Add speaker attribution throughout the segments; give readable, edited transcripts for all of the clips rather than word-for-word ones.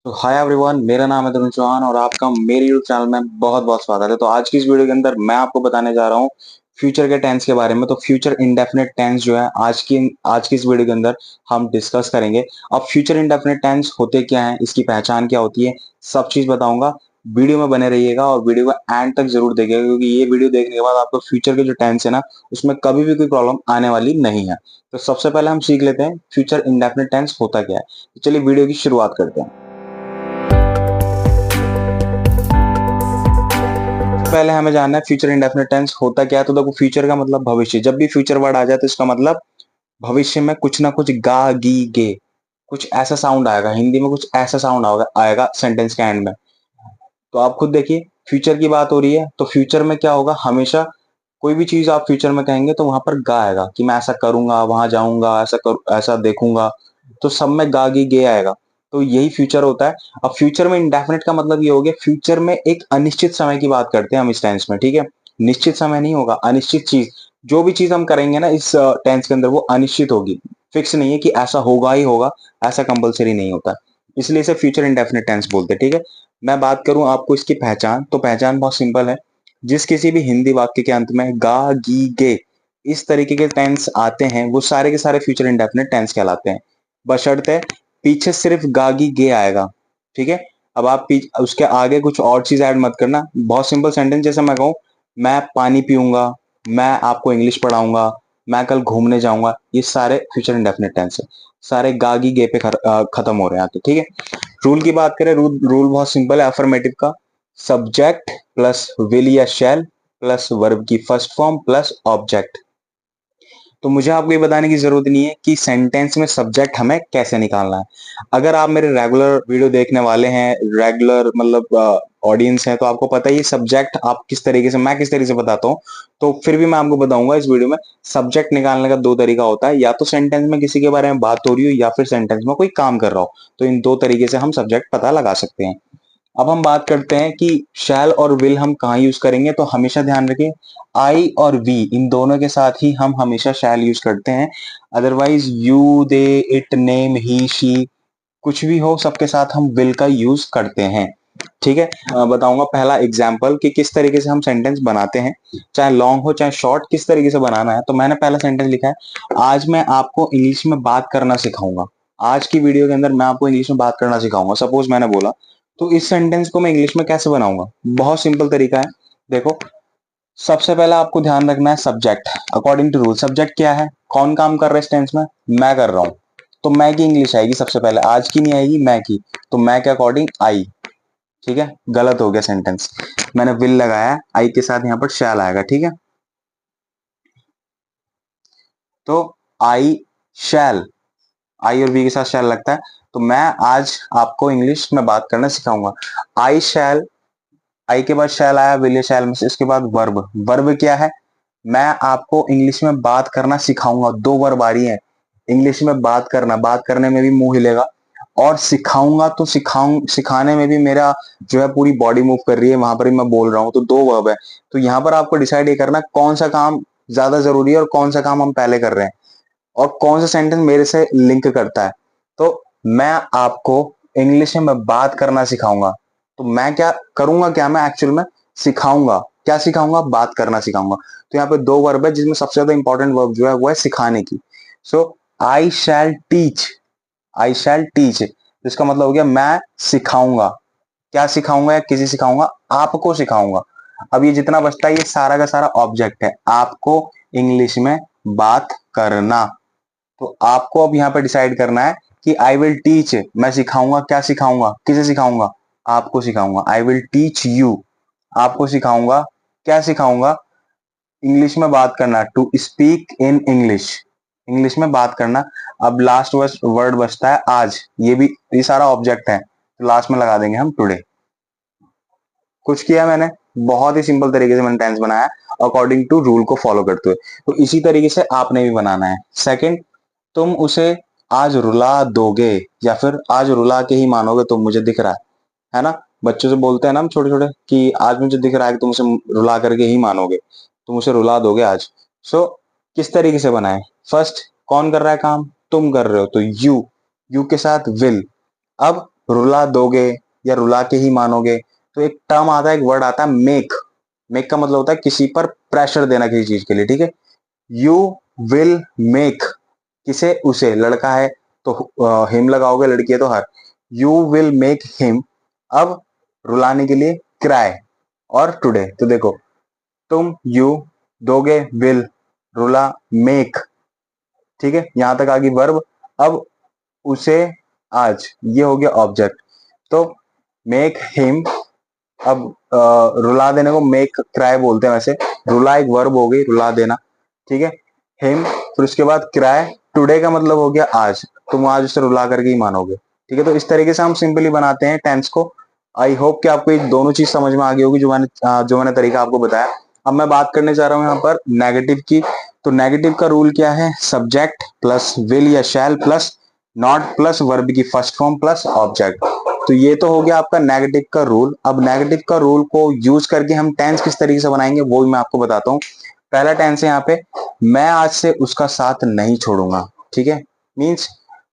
Speaker 1: तो hi everyone, मेरा नाम है तरुण चौहान और आपका मेरे यूट्यूब चैनल में बहुत बहुत स्वागत है। तो आज की इस वीडियो के अंदर मैं आपको बताने जा रहा हूँ फ्यूचर के टेंस के बारे में। तो फ्यूचर इंडेफिनिट टेंस जो है आज की इस वीडियो के अंदर हम डिस्कस करेंगे। अब फ्यूचर इंडेफिनिट टेंस होते क्या है, इसकी पहचान क्या होती है, सब चीज बताऊंगा। वीडियो में बने रहिएगा और वीडियो को एंड तक जरूर देखिएगा, क्योंकि ये वीडियो देखने के बाद आपको फ्यूचर के जो टेंस है ना, उसमें कभी भी कोई प्रॉब्लम आने वाली नहीं है। तो सबसे पहले हम सीख लेते हैं फ्यूचर इंडेफिनिट टेंस होता क्या है। तो चलिए वीडियो की शुरुआत करते हैं। पहले हमें जानना है फ्यूचर इंडेफिनिट टेंस होता क्या है। तो देखो, फ्यूचर का मतलब भविष्य। जब भी फ्यूचर वर्ड आ जाए तो इसका मतलब भविष्य में कुछ ना कुछ गा गी गे कुछ ऐसा साउंड आएगा, हिंदी में कुछ ऐसा साउंड आएगा सेंटेंस के एंड में। तो आप खुद देखिए, फ्यूचर की बात हो रही है तो फ्यूचर में क्या होगा, हमेशा कोई भी चीज आप फ्यूचर में कहेंगे तो वहां पर गा आएगा कि मैं ऐसा करूंगा, वहां जाऊंगा, ऐसा देखूंगा। तो सब में गा गी गे आएगा। तो यही फ्यूचर होता है। अब फ्यूचर में इंडेफिनिट का मतलब ये हो गया, फ्यूचर में एक अनिश्चित समय की बात करते हैं हम इस टेंस में, ठीक है। निश्चित समय नहीं होगा, अनिश्चित चीज। जो भी चीज हम करेंगे ना इस टेंस के अंदर वो अनिश्चित होगी। फिक्स नहीं है कि ऐसा होगा ही होगा, ऐसा कंपलसरी नहीं होता। इसलिए इसे फ्यूचर इंडेफिनिट टेंस बोलते हैं, ठीक है। मैं बात करूं आपको इसकी पहचान, तो पहचान बहुत सिंपल है। जिस किसी भी हिंदी वाक्य के अंत में गा गी गे इस तरीके के टेंस आते हैं वो सारे के सारे फ्यूचर इंडेफिनिट टेंस कहलाते हैं। बशर्ते पीछे सिर्फ गा गी गे आएगा, ठीक है। अब आप उसके आगे कुछ और चीज ऐड मत करना। बहुत सिंपल सेंटेंस, जैसे मैं कहूँ मैं पानी पीऊंगा, मैं आपको इंग्लिश पढ़ाऊंगा, मैं कल घूमने जाऊंगा, ये सारे फ्यूचर इंडेफिनिट टेंस है। सारे गागी गे पे खत्म हो रहे हैं, तो ठीक है। रूल की बात करें, रूल रूल बहुत सिंपल है अफर्मेटिव का। सब्जेक्ट प्लस विल या शैल प्लस वर्ब की फर्स्ट फॉर्म प्लस ऑब्जेक्ट। तो मुझे आपको ये बताने की जरूरत नहीं है कि सेंटेंस में सब्जेक्ट हमें कैसे निकालना है। अगर आप मेरे रेगुलर वीडियो देखने वाले हैं, रेगुलर मतलब ऑडियंस है, तो आपको पता ही सब्जेक्ट आप किस तरीके से, मैं किस तरीके से बताता हूँ। तो फिर भी मैं आपको बताऊंगा इस वीडियो में। सब्जेक्ट निकालने का दो तरीका होता है, या तो सेंटेंस में किसी के बारे में बात हो रही हो या फिर सेंटेंस में कोई काम कर रहा हो। तो इन दो तरीके से हम सब्जेक्ट पता लगा सकते हैं। अब हम बात करते हैं कि शैल और विल हम कहाँ यूज करेंगे। तो हमेशा ध्यान रखें, आई और वी इन दोनों के साथ ही हम हमेशा शैल यूज करते हैं। Otherwise you they it name he she कुछ भी हो, सबके साथ हम विल का यूज करते हैं, ठीक है। बताऊंगा पहला एग्जाम्पल कि किस तरीके से हम सेंटेंस बनाते हैं, चाहे लॉन्ग हो चाहे शॉर्ट, किस तरीके से बनाना है। तो मैंने पहला सेंटेंस लिखा है, आज मैं आपको इंग्लिश में बात करना सिखाऊंगा। आज की वीडियो के अंदर मैं आपको इंग्लिश में बात करना सिखाऊंगा, सपोज मैंने बोला। तो इस सेंटेंस को मैं इंग्लिश में कैसे बनाऊंगा, बहुत सिंपल तरीका है। देखो, सबसे पहले आपको ध्यान रखना है subject. According to rule subject क्या है, कौन काम कर रहा है इस टेंस में, मैं कर रहा हूं। तो मैं की इंग्लिश आएगी सबसे पहले, आज की नहीं आएगी, मैं की। तो मैं के अकॉर्डिंग आई, ठीक है। गलत हो गया सेंटेंस, मैंने विल लगाया, आई के साथ यहां पर शैल आएगा, ठीक है। तो आई शैल, आई और वी के साथ शैल लगता है। तो मैं आज आपको इंग्लिश में बात करना सिखाऊंगा। आई शैल, आई के बाद शैल आया, विल शैल में से इसके बाद वर्ब। वर्ब क्या है, मैं आपको इंग्लिश में बात करना सिखाऊंगा। दो वर्ब आ रही है, इंग्लिश में बात करना, बात करने में भी मुंह हिलेगा, और सिखाऊंगा तो सिखाने में भी मेरा जो है पूरी बॉडी मूव कर रही है, वहां पर भी मैं बोल रहा हूँ। तो दो वर्ब है। तो यहाँ पर आपको डिसाइड ये करना कौन सा काम ज्यादा जरूरी है और कौन सा काम हम पहले कर रहे हैं, और कौन सा सेंटेंस मेरे से लिंक करता है। तो मैं आपको इंग्लिश में बात करना सिखाऊंगा। तो मैं क्या करूंगा, क्या मैं एक्चुअल में सिखाऊंगा, क्या सिखाऊंगा, बात करना सिखाऊंगा। तो यहाँ पे दो वर्ब है जिसमें सबसे ज्यादा इंपॉर्टेंट वर्ब जो है वो है सिखाने की। सो I shell teach, I shell teach, इसका मतलब हो गया मैं सिखाऊंगा। क्या सिखाऊंगा या किसी सिखाऊंगा, आपको सिखाऊंगा। अब ये जितना बचता है ये सारा का सारा ऑब्जेक्ट है, आपको इंग्लिश में बात करना। तो आपको अब यहाँ पे डिसाइड करना है कि आई विल टीच, मैं सिखाऊंगा, क्या सिखाऊंगा, किसे सिखाऊंगा, आपको सिखाऊंगा। आई विल टीच यू, आपको सिखाऊंगा, क्या सिखाऊंगा, इंग्लिश में बात करना, to speak in English, English में बात करना। अब लास्ट वर्ड बचता है आज, ये सारा ऑब्जेक्ट है, तो लास्ट में लगा देंगे हम टुडे। कुछ किया मैंने, बहुत ही सिंपल तरीके से मैंने टेंस बनाया अकॉर्डिंग टू रूल को फॉलो करते हुए। तो इसी तरीके से आपने भी बनाना है। सेकंड, तुम उसे आज रुला दोगे, या फिर आज रुला के ही मानोगे, तुम मुझे दिख रहा है ना। बच्चों से बोलते हैं ना हम छोटे छोटे कि आज मुझे दिख रहा है कि तुम उसे रुला करके ही मानोगे, तुम उसे रुला दोगे आज। सो किस तरीके से बनाए, फर्स्ट कौन कर रहा है काम, तुम कर रहे हो, तो यू, यू के साथ विल। अब रुला दोगे या रुला के ही मानोगे, तो एक टर्म आता है, एक वर्ड आता है मेक। मेक का मतलब होता है किसी पर प्रेशर देना किसी चीज के लिए, ठीक है। यू विल मेक, किसे, उसे, लड़का है तो हिम लगाओगे, लड़की है तो her. You will make him. अब रुलाने के लिए क्राई और टुडे। तो देखो, तुम यू दोगे विल, रुला मेक, ठीक है, यहां तक आ गई वर्ब। अब उसे आज, ये हो गया ऑब्जेक्ट। तो मेक हिम, अब रुला देने को मेक क्राई बोलते हैं वैसे। रुला एक वर्ब हो गई, रुला देना, ठीक है। हिम, फिर उसके बाद क्राई। टुडे का मतलब हो गया आज, तुम आज उसे रुला करके ही मानोगे, ठीक है। तो इस तरीके से हम सिंपली बनाते हैं टेंस को। आई होप कि आपको ये दोनों चीज समझ में आ गई होगी जो मैंने तरीका आपको बताया। अब मैं बात करने जा रहा हूं यहाँ पर नेगेटिव की। तो नेगेटिव का रूल क्या है, सब्जेक्ट प्लस विल या शैल प्लस नॉट प्लस वर्ब की फर्स्ट फॉर्म प्लस ऑब्जेक्ट। तो ये तो हो गया आपका नेगेटिव का रूल। अब नेगेटिव का रूल को यूज करके हम टेंस किस तरीके से बनाएंगे वो भी मैं आपको बताता हूँ। पहला टेंस है यहाँ पे, मैं आज से उसका साथ नहीं छोड़ूंगा, ठीक है। मीन्स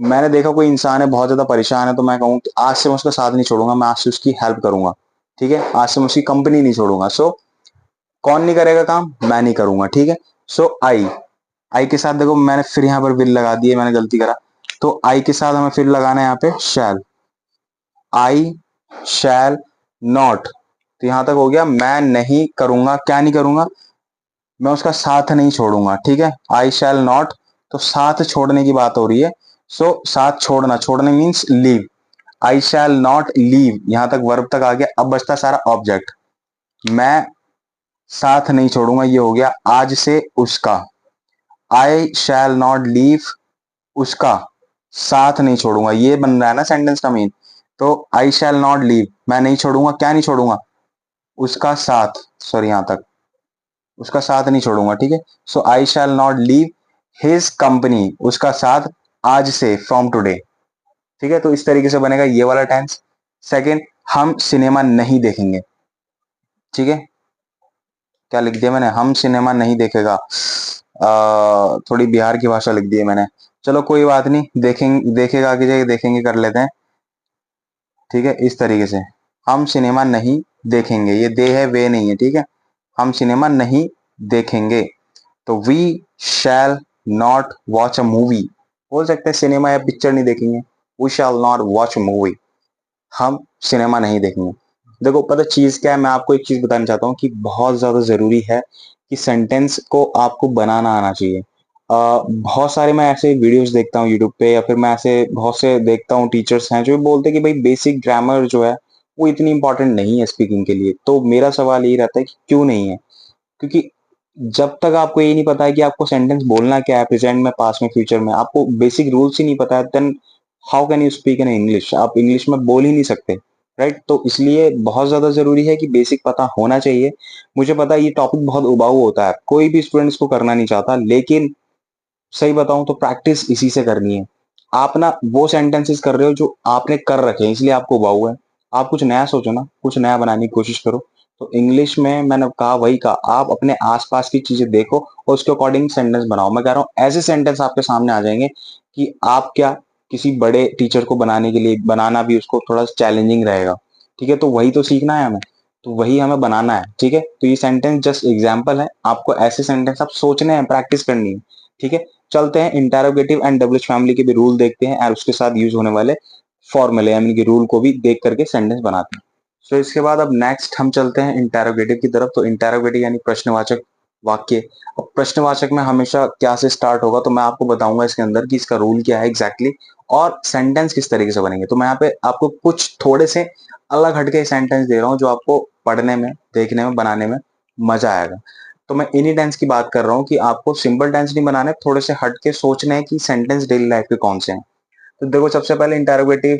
Speaker 1: मैंने देखा कोई इंसान है बहुत ज्यादा परेशान है, तो मैं कहूँ कि आज से मैं उसका साथ नहीं छोड़ूंगा, मैं आज से उसकी हेल्प करूंगा, ठीक है। आज से मैं उसकी कंपनी नहीं छोड़ूंगा। सो कौन नहीं करेगा काम, मैं नहीं करूंगा, ठीक है। सो आई, आई के साथ देखो मैंने फिर यहाँ पर विल लगा दिए, मैंने गलती करा। तो आई के साथ हमें फिर लगाना है यहाँ पे शैल। आई शैल नॉट, तो यहां तक हो गया, मैं नहीं करूंगा, क्या नहीं करूंगा, मैं उसका साथ नहीं छोड़ूंगा, ठीक है। आई शैल नॉट, तो साथ छोड़ने की बात हो रही है। सो साथ छोड़ना, छोड़ने means leave. I shall not leave, यहां तक वर्ब तक आ गया। अब बचता सारा ऑब्जेक्ट। मैं साथ नहीं छोड़ूंगा, ये हो गया आज से उसका। आई शैल नॉट लीव, उसका साथ नहीं छोड़ूंगा, ये बन रहा है ना सेंटेंस का मीन। तो आई शैल नॉट लीव, मैं नहीं छोड़ूंगा, क्या नहीं छोड़ूंगा, उसका साथ, सॉरी यहां तक, उसका साथ नहीं छोड़ूंगा, ठीक है। So I shall not leave his company, उसका साथ आज से, फ्रॉम टुडे, ठीक है। तो इस तरीके से बनेगा ये वाला टेंस। सेकेंड, हम सिनेमा नहीं देखेंगे, ठीक है। क्या लिख दिया मैंने, हम सिनेमा नहीं देखेगा। थोड़ी बिहार की भाषा लिख दी है मैंने, चलो कोई बात नहीं, देखेंगे, देखेगा की जगह देखेंगे कर लेते हैं, ठीक है। इस तरीके से हम सिनेमा नहीं देखेंगे, ये दे है वे नहीं है, ठीक है। हम सिनेमा नहीं देखेंगे। तो we shall not watch a movie, बोल सकते हैं सिनेमा या पिक्चर नहीं देखेंगे। We shall not watch movie, हम सिनेमा नहीं देखेंगे। देखो पता चीज क्या है, मैं आपको एक चीज बताना चाहता हूँ कि बहुत ज्यादा जरूरी है कि सेंटेंस को आपको बनाना आना चाहिए। बहुत सारे मैं ऐसे वीडियोस देखता हूँ यूट्यूब पे, या फिर मैं ऐसे बहुत से देखता हूँ टीचर्स हैं जो बोलते हैं कि भाई बेसिक ग्रामर जो है वो इतनी इंपॉर्टेंट नहीं है स्पीकिंग के लिए। तो मेरा सवाल यही रहता है कि क्यों नहीं है, क्योंकि जब तक आपको ये नहीं पता है कि आपको सेंटेंस बोलना क्या है, प्रेजेंट में, पास्ट में, फ्यूचर में, आपको बेसिक रूल्स ही नहीं पता है, then how can you speak in English, आप इंग्लिश में बोल ही नहीं सकते, राइट। तो इसलिए बहुत ज्यादा जरूरी है कि बेसिक पता होना चाहिए। मुझे पता है ये टॉपिक बहुत उबाऊ होता है, कोई भी स्टूडेंट इसको करना नहीं चाहता, लेकिन सही बताऊं तो प्रैक्टिस इसी से करनी है। आप ना वो सेंटेंसेस कर रहे हो जो आपने कर रखे हैं, इसलिए आपको उबाऊ है। आप कुछ नया सोचो ना, कुछ नया बनाने की कोशिश करो। तो इंग्लिश में मैंने कहा, वही कहा, आप अपने आसपास की चीजें देखो और उसके अकॉर्डिंग सेंटेंस बनाओ। मैं कह रहा हूँ ऐसे सेंटेंस आपके सामने आ जाएंगे कि आप क्या, किसी बड़े टीचर को बनाने के लिए, बनाना भी उसको थोड़ा चैलेंजिंग रहेगा, ठीक है। तो वही तो सीखना है हमें, तो वही हमें बनाना है, ठीक है। तो ये सेंटेंस जस्ट एग्जाम्पल है, आपको ऐसे सेंटेंस आप सोचने हैं, प्रैक्टिस करनी है, ठीक है। चलते हैं इंटेरोगेटिव एंड डब्ल्यूएच फैमिली के भी रूल देखते हैं और उसके साथ यूज होने वाले फॉर्मूले यानी कि रूल को भी देख करके सेंटेंस बनाते हैं। सो इसके बाद अब नेक्स्ट हम चलते हैं इंटेरोगेटिव की तरफ। तो इंटेरोगेटिव यानी प्रश्नवाचक वाक्य। अब प्रश्नवाचक में हमेशा क्या से स्टार्ट होगा, तो मैं आपको बताऊंगा इसके अंदर कि इसका रूल क्या है एग्जैक्टली और सेंटेंस किस तरीके से बनेंगे। तो मैं यहाँ पे आपको कुछ थोड़े से अलग हटके सेंटेंस दे रहा हूँ जो आपको पढ़ने में, देखने में, बनाने में मजा आएगा। तो मैं इन्हीं टेंस की बात कर रहा हूँ कि आपको सिंपल टेंस नहीं बनाने, थोड़े से हट के सोचने हैं कि सेंटेंस डेली लाइफ के कौन से हैं। तो देखो सबसे पहले इंटेरोगेटिव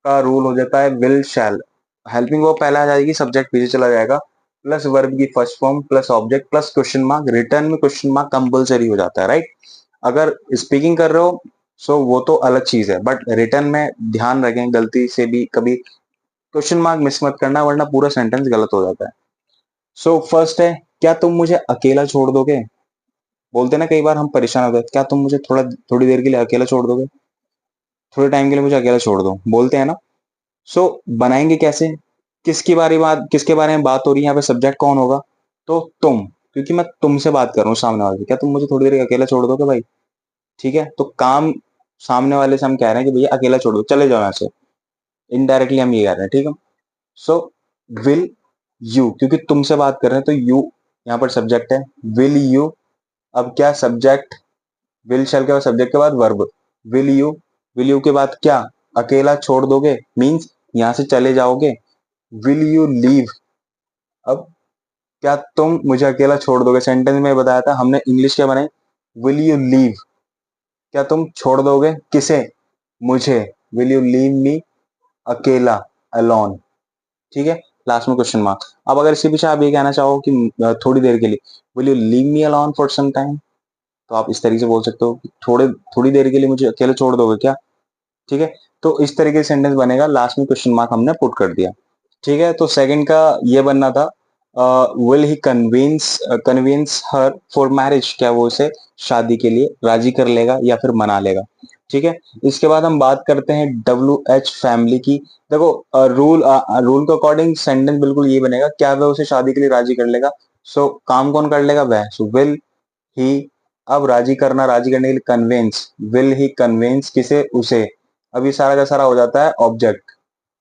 Speaker 1: का रूल हो जाता है विल शैल। हेल्पिंग वर्ब पहले आ जाएगी, सब्जेक्ट पीछे चला जाएगा, प्लस वर्ब की first form plus object plus question mark. Return में क्वेश्चन मार्क कंपलसरी हो जाता है, राइट। अगर स्पीकिंग कर रहे हो सो वो तो अलग चीज है, बट रिटर्न में ध्यान रखें गलती से भी कभी क्वेश्चन मार्क मिस मत करना, वरना पूरा सेंटेंस गलत हो जाता है। सो फर्स्ट है, क्या तुम मुझे अकेला छोड़ दोगे। बोलते हैं ना कई बार हम परेशान होते हैं, क्या तुम मुझे थोड़ी देर के लिए अकेला छोड़ दोगे, थोड़े टाइम के लिए मुझे अकेला छोड़ दो, बोलते हैं ना। बनाएंगे कैसे, किसके बारे में बात हो रही है यहाँ पे, सब्जेक्ट कौन होगा, तो तुम, क्योंकि मैं तुमसे बात कर रहा हूँ सामने वाले से, क्या तुम मुझे थोड़ी देर अकेला छोड़ दोगे भाई? ठीक है, तो काम सामने वाले से हम कह रहे हैं कि भैया अकेला छोड़ दो, चले जाओ यहाँ से, इनडायरेक्टली हम ये कह रहे हैं, ठीक है। सो विल यू, क्योंकि तुमसे बात कर रहे हैं तो यू यहाँ पर सब्जेक्ट है, विल यू। अब क्या सब्जेक्ट, विल शैल के बाद सब्जेक्ट के बाद verb, will you, will you के बाद क्या, अकेला छोड़ दोगे, मीन्स यहाँ से चले जाओगे, विल यू लीव। अब क्या तुम मुझे अकेला छोड़ दोगे, सेंटेंस में बताया था हमने, इंग्लिश क्या बनाई, विल यू लीव, क्या तुम छोड़ दोगे किसे, मुझे, विल यू लीव मी, अकेला, अलोन, ठीक है। लास्ट में क्वेश्चन मार्क। अब अगर इसके पीछे आप ये कहना चाहो कि थोड़ी देर के लिए, will you leave me alone for some time, तो आप इस तरीके से बोल सकते हो कि थोड़ी देर के लिए मुझे अकेले छोड़ दोगे क्या, ठीक है। तो इस तरीके से सेंटेंस बनेगा, लास्ट में क्वेश्चन मार्क हमने पुट कर दिया, ठीक है। तो सेकंड का ये बनना था, will he convince her for marriage, क्या वो उसे शादी के लिए राजी कर लेगा या फिर मना लेगा, ठीक है। इसके बाद हम बात करते हैं WH फैमिली की। देखो रूल के अकॉर्डिंग सेंटेंस बिल्कुल ये बनेगा, क्या वह उसे शादी के लिए राजी कर लेगा, काम कौन कर लेगा, वह, विल ही। अब राजी करने के लिए कन्विंस, विल ही कन्विंस किसे, उसे, अब ये सारा का सारा हो जाता है ऑब्जेक्ट,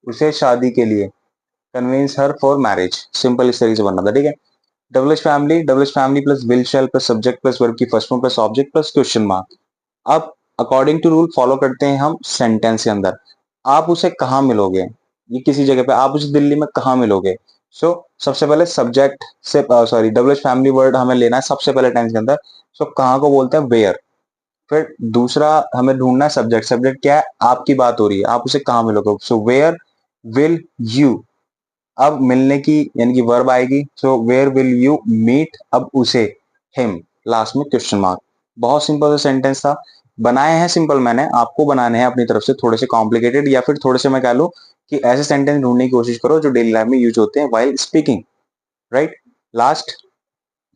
Speaker 1: उसे शादी के लिए, convince her for marriage, simple इस तरीके से बनना था, ठीक है। W H family plus will shall plus subject plus verb की first form plus object plus question mark. अब अकॉर्डिंग टू रूल फॉलो करते हैं हम सेंटेंस के अंदर, आप उसे कहाँ मिलोगे, ये किसी जगह पे आप उसे दिल्ली में कहाँ मिलोगे। सबसे पहले सब्जेक्ट से, sorry, W H family word हमें लेना है सबसे पहले टेंस के अंदर। कहाँ को बोलते हैं, वेयर। फिर दूसरा हमें ढूंढना है सब्जेक्ट, सब्जेक्ट क्या है, आपकी बात हो रही है, आप उसे कहाँ मिलोगे, वेयर विल यू। अब मिलने की यानी कि वर्ब आएगी, वेयर विल यू मीट, अब उसे, हिम, लास्ट में क्वेश्चन मार्क। बहुत सिंपल सा सेंटेंस था, बनाए हैं सिंपल, मैंने आपको बनाने हैं अपनी तरफ से थोड़े से कॉम्प्लिकेटेड, या फिर थोड़े से मैं कह लूं कि ऐसे सेंटेंस ढूंढने की कोशिश करो जो डेली लाइफ में यूज होते हैं वाइल स्पीकिंग, राइट। लास्ट,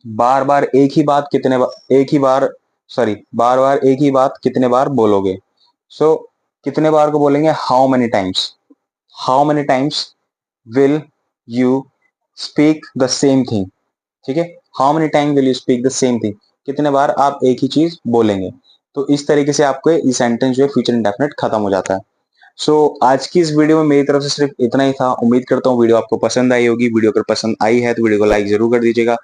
Speaker 1: बार बार एक ही बात कितने बार, एक ही बार, सॉरी, बार बार एक ही बात कितने बार बोलोगे। सो कितने बार को बोलेंगे, how many times, how many times will you speak the same thing, ठीक है। How many time will you speak the same thing, कितने बार आप एक ही चीज बोलेंगे। तो इस तरीके से आपको ये सेंटेंस जो है फ्यूचर इंडेफिनिट खत्म हो जाता है। आज की इस वीडियो में मेरी तरफ से सिर्फ इतना ही था, उम्मीद करता हूँ वीडियो आपको पसंद आई होगी। वीडियो अगर पसंद आई है तो वीडियो को लाइक जरूर कर दीजिएगा,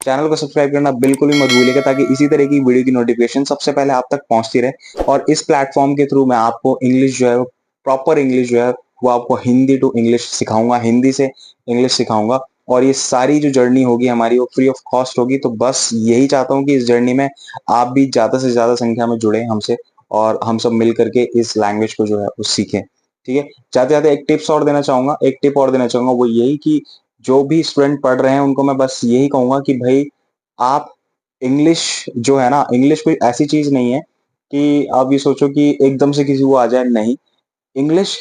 Speaker 1: चैनल को सब्सक्राइब करना बिल्कुल भी मत भूलिएगा, ताकि इसी तरह की वीडियो की नोटिफिकेशन सबसे पहले आप तक पहुंचती रहे। और इस प्लेटफॉर्म के थ्रू मैं आपको इंग्लिश जो है, प्रॉपर इंग्लिश जो है वो आपको हिंदी टू इंग्लिश सिखाऊंगा, हिंदी से इंग्लिश सिखाऊंगा। और ये सारी जो जर्नी होगी हमारी वो फ्री ऑफ कॉस्ट होगी। तो बस यही चाहता हूँ कि इस जर्नी में आप भी ज्यादा से ज्यादा संख्या में जुड़े हमसे, और हम सब मिल करके इस लैंग्वेज को जो है वो सीखें, ठीक है। जाते जाते एक टिप्स और देना चाहूंगा, एक टिप और देना चाहूंगा, वो यही कि जो भी स्टूडेंट पढ़ रहे हैं उनको मैं बस यही कहूंगा कि भाई, आप इंग्लिश जो है ना, इंग्लिश कोई ऐसी चीज नहीं है कि आप ये सोचो कि एकदम से किसी को आ जाए, नहीं। इंग्लिश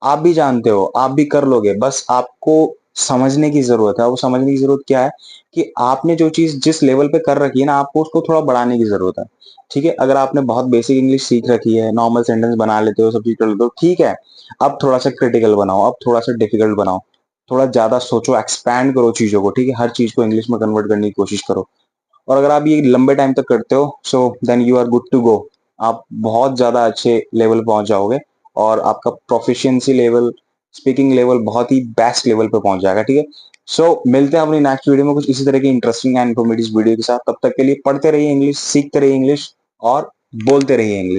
Speaker 1: आप भी जानते हो, आप भी कर लोगे, बस आपको समझने की जरूरत है। वो समझने की जरूरत क्या है कि आपने जो चीज जिस लेवल पे कर रखी है ना, आपको उसको थोड़ा बढ़ाने की जरूरत है, ठीक है। अगर आपने बहुत बेसिक इंग्लिश सीख रखी है, नॉर्मल सेंटेंस बना लेते हो, सब चीज कर लेते हो, ठीक है। अब थोड़ा सा क्रिटिकल बनाओ, अब थोड़ा सा डिफिकल्ट बनाओ, थोड़ा ज्यादा सोचो, एक्सपैंड करो चीजों को, ठीक है। हर चीज को इंग्लिश में कन्वर्ट करने की कोशिश करो। और अगर आप ये लंबे टाइम तक करते हो, then you are good to go. आप बहुत ज्यादा अच्छे लेवल पे पहुंच जाओगे, और आपका प्रोफिशिएंसी लेवल, स्पीकिंग लेवल बहुत ही बेस्ट लेवल पे पहुंच जाएगा, ठीक है। मिलते हैं अपनी नेक्स्ट वीडियो में कुछ इसी तरह की इंटरेस्टिंग एंड इन्फॉर्मेटिव वीडियो के साथ। तब तक के लिए पढ़ते रहिए इंग्लिश, सीखते रहिए इंग्लिश, और बोलते रहिए इंग्लिश।